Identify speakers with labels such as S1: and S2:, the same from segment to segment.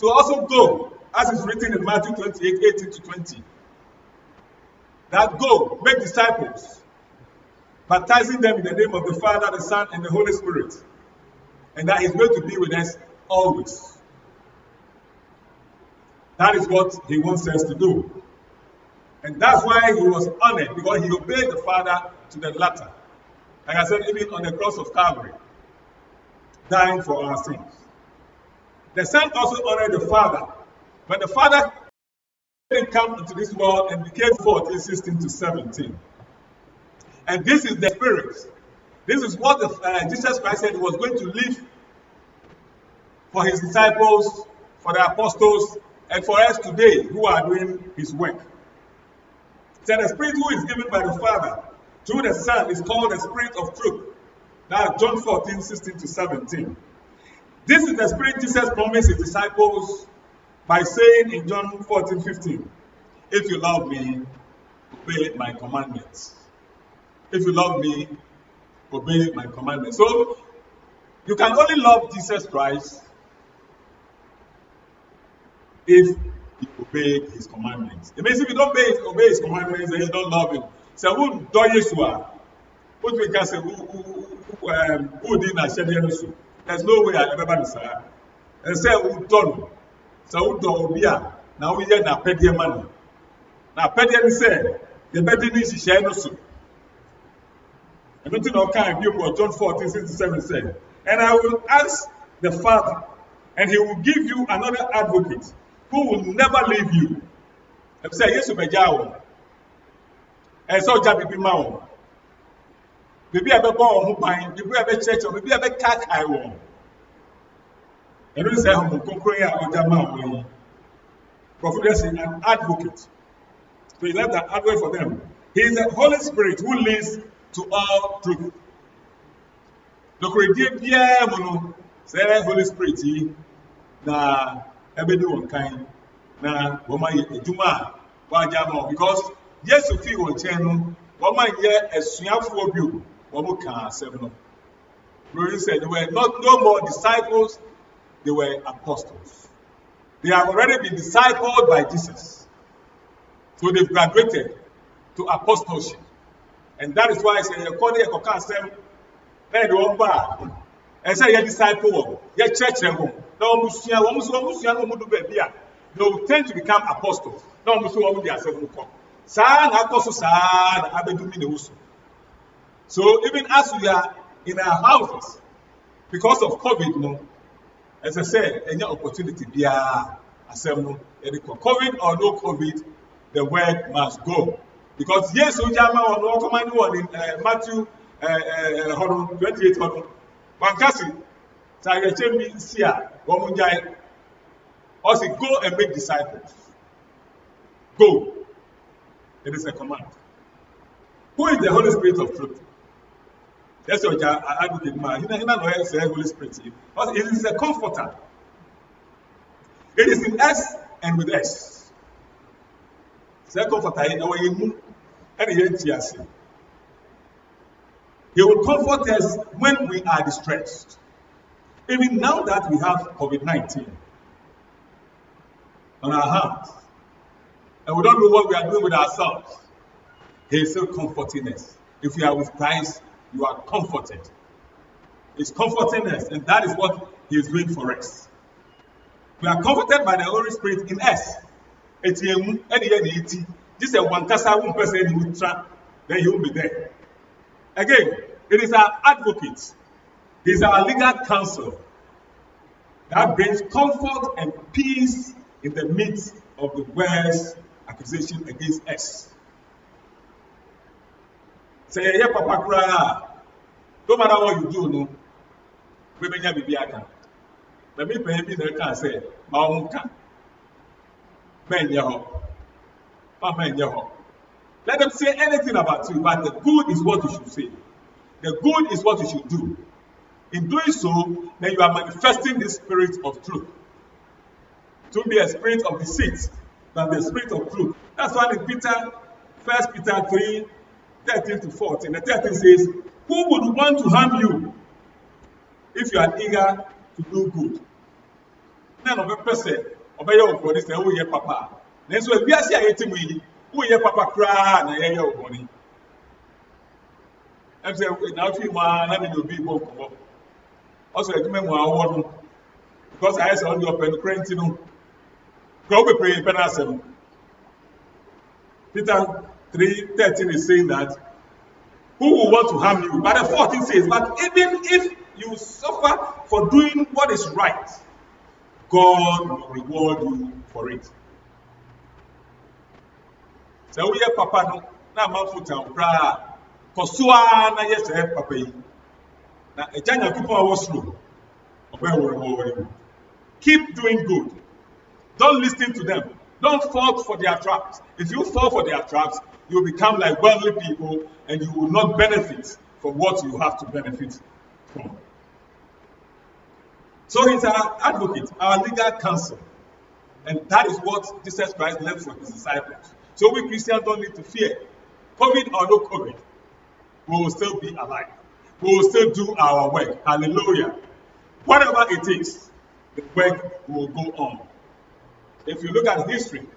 S1: to also go, as is written in Matthew 28:18-20. That go, make disciples, baptizing them in the name of the Father, the Son, and the Holy Spirit. And that is going to be with us always. That is what he wants us to do. And that's why he was honored, because he obeyed the Father to the latter. Like I said, even on the cross of Calvary, dying for our sins. The Son also honored the Father. When the Father didn't come into this world and became 14, 16-17. And this is the Spirit. This is what Jesus Christ said he was going to leave for his disciples, for the apostles, and for us today who are doing his work. So the Spirit who is given by the Father through the Son is called the Spirit of truth. That's John 14, 16-17. This is the Spirit Jesus promised his disciples by saying in John 14, 15, if you love me, obey my commandments. If you love me, obey my commandments. So, you can only love Jesus Christ if you obey his commandments. It means if you don't obey his commandments, then you don't love him. So, who do Yeshua? What we can say, who did not share the There's no way I ever say. And say, who don't. So, who don't be now we get a petty money. Now, petty say, the petty needs to share no soup. And nothing of kind of what John 14, 67 said. And I will ask the Father, and he will give you another advocate who will never leave you. And say, yes, Ubejawo. And so, Jabi Mao. Maybe I be born who bind, maybe I be church, or maybe I be cat I won. And we say, I'm going to or Jama. Prophet an advocate. So he left an advocate for them. He is the Holy Spirit who leads to all truth. Donc, il dit bien, mon c'est le Holy Spirit, na everybody one kind, na woman ejuma wa jama because yes, you feel on channel, woman here a suafo bio, woman can asem no. Brother said they were no more disciples, they were apostles. They have already been discipled by Jesus, so they've graduated to apostleship. And that is why I say, according to Kokasem, and say, your disciple, your church, they will tend to become apostles. So, even as we are in our houses, because of COVID, no, as I said, any opportunity, COVID or no COVID, the word must go. Because yes, Ojama or no command one in Matthew 28, one cousin, Sayachemi Sia, Womunjai, also go and make disciples. Go. It is a command. Who is the Holy Spirit of truth? That's what I advocate. He not say Holy Spirit. It is a comforter. It is in us and with us. He will comfort us when we are distressed. Even now that we have COVID-19 on our hands, and we don't know what we are doing with ourselves, he is still comforting us. If we are with Christ, you are comforted. He's comforting us, and that is what he is doing for us. We are comforted by the Holy Spirit in us. This is one person who will try, then he will be there. Again, it is our advocate. He is our legal counsel that brings comfort and peace in the midst of the world's accusation against us. Say, yeah, Papa, cry. No matter what you do, no, we may not be able. But me, baby, they can say, Maunka, Ben Yaho. Let them say anything about you, but the good is what you should say. The good is what you should do. In doing so, then you are manifesting the spirit of truth. To be a spirit of deceit than the spirit of truth. That's why in 1 Peter 3, 13-14, the 13 says, who would want to harm you if you are eager to do good? na no be person obeye oboni say wo ye papa na so ebiase ayetimu yi wo ye papa kra na ye oboni em say na fi ma na me do bi bo ko also edwuma mu awo no because I say on your penetrant no go be pray penasem Peter 3:13 is saying that who will want to harm you? But the 14 says, but even if you suffer for doing what is right, God will reward you for it. So we have papa no na manfuta ukra kosua na yes help papa yi. Na ejanya people are slow. Keep doing good. Don't listen to them. Don't fall for their traps. If you fall for their traps, you will become like worldly people and you will not benefit from what you have to benefit from. So he's our advocate, our legal counsel. And that is what Jesus Christ left for his disciples. So we Christians don't need to fear. COVID or no COVID, we will still be alive. We will still do our work. Hallelujah. Whatever it is, the work will go on. If you look at history,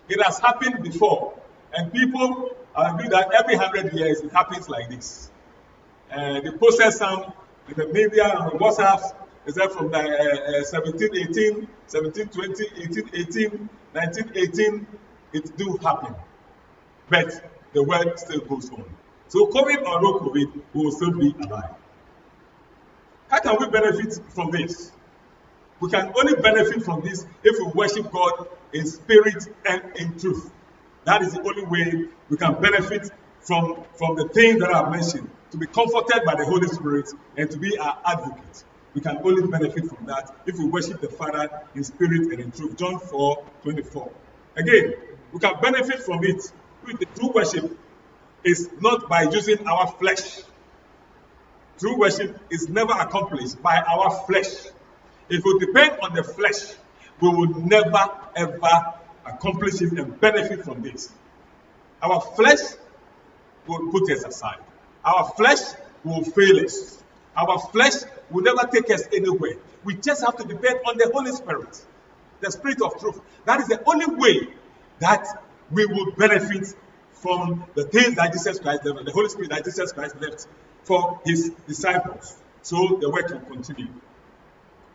S1: it has happened before. And people agree that every 100 years it happens like this. They post some in the media and the WhatsApps. Is that from 1718, 1720, 1818, 1918? It do happen. But the work still goes on. So COVID or no COVID, we will still be alive. How can we benefit from this? We can only benefit from this if we worship God in spirit and in truth. That is the only way we can benefit from the things that I mentioned, to be comforted by the Holy Spirit and to be our advocate. We can only benefit from that if we worship the Father in spirit and in truth. John 4:24. Again, we can benefit from it. The true worship is not by using our flesh. True worship is never accomplished by our flesh. If we depend on the flesh, we will never ever accomplish it and benefit from this. Our flesh will put us aside. Our flesh will fail us. Our flesh will never take us anywhere. We just have to depend on the Holy Spirit, the Spirit of truth. That is the only way that we will benefit from the things that Jesus Christ left, the Holy Spirit that Jesus Christ left for his disciples. So the work can continue.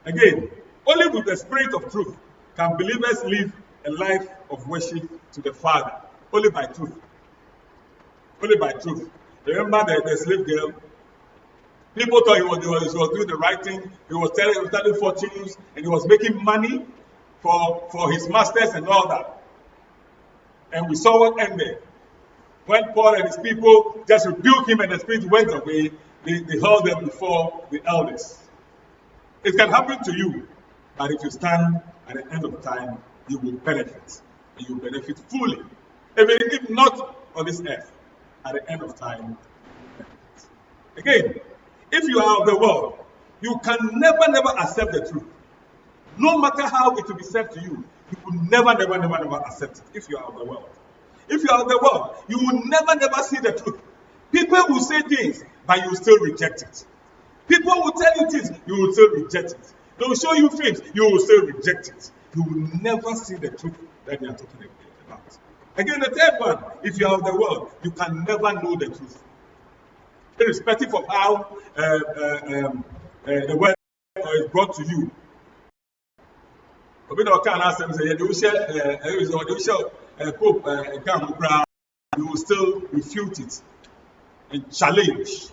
S1: Again, only with the Spirit of truth can believers live a life of worship to the Father. Only by truth. Only by truth. Remember the slave girl? People thought he was doing the right thing. He was telling fortunes and he was making money for his masters and all that. And we saw what ended. When Paul and his people just rebuked him and the spirit went away, they held them before the elders. It can happen to you, but if you stand at the end of time, you will benefit. And you will benefit fully. Even if not on this earth, at the end of time, you will benefit. Again, if you are of the world, you can never accept the truth. No matter how it will be said to you, you will never accept it if you are of the world. If you are of the world, you will never see the truth. People will say things, but you will still reject it. People will tell you things, you will still reject it. They will show you things, you will still reject it. You will never see the truth that they are talking about. Again, the third one, if you are of the world, you can never know the truth. Irrespective of how the word is brought to you. You will still refute it and challenge.